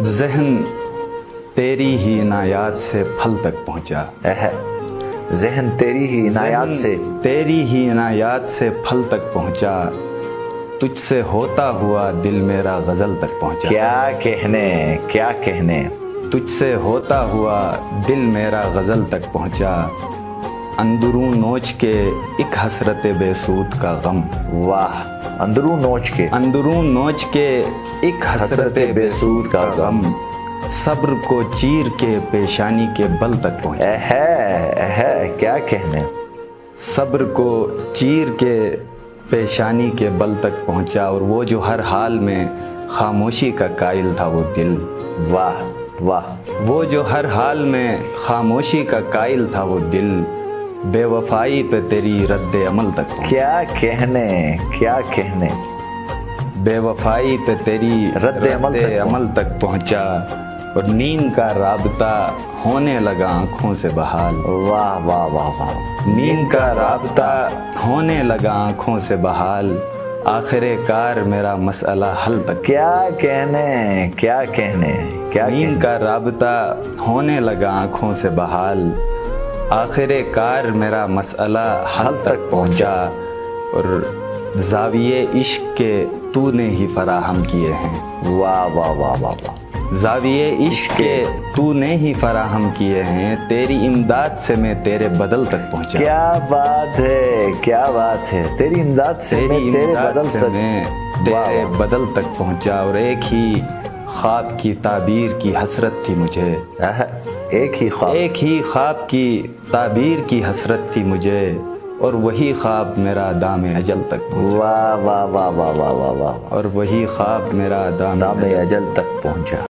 ذہن تیری ہی عنایات سے پھل تک پہنچا، ذہن تیری ہی عنایات سے، تیری ہی عنایات سے پھل تک پہنچا، تجھ سے ہوتا ہوا دل میرا غزل تک پہنچا۔ کیا کہنے، کیا کہنے، تجھ سے ہوتا ہوا دل میرا غزل تک پہنچا، اندروں نوچ کے ایک حسرت بے سود کا غم۔ واہ، اندروں نوچ کے، اندروں نوچ کے ایک حسرت بے سود کا غم، صبر کو چیر کے پیشانی کے بل تک پہنچا۔ کیا کہنے، صبر کو چیر کے پیشانی کے بل تک پہنچا، اور وہ جو ہر حال میں خاموشی کا قائل تھا وہ دل۔ واہ واہ، وہ جو ہر حال میں خاموشی کا قائل تھا وہ دل، بے وفائی پہ تیری رد عمل تک پہنچا۔ کیا کہنے، کیا کہنے، بے وفائی پہ تیری رد عمل تک پہنچا، اور نیند کا رابطہ ہونے لگا آنکھوں سے بحال۔ واہ واہ واہ واہ، نیند کا رابطہ ہونے لگا آنکھوں سے بحال، آخر کار میرا مسئلہ حل تک۔ کیا کہنے، کیا کہنے، کیا نیند کا رابطہ ہونے لگا آنکھوں سے بحال، آخر کار میرا مسئلہ حل تک پہنچا، اور زاویے عشق کے تو نے ہی فراہم کیے ہیں۔ واہ واہ واہ واہ واہ، زاویے عشق کے تو نے ہی فراہم کیے ہیں، تیری امداد سے میں تیرے بدل تک پہنچا۔ کیا بات ہے، کیا بات ہے، تیری امداد سے میں تیرے بدل تک پہنچا، اور ایک ہی خواب کی تعبیر کی حسرت تھی مجھے، ایک ہی خواب کی تعبیر کی حسرت تھی مجھے، اور وہی خواب میرا دام اجل تک پہنچا۔ واہ واہ واہ واہ واہ واہ واہ، اور وہی خواب میرا دام دام اجل تک پہنچا۔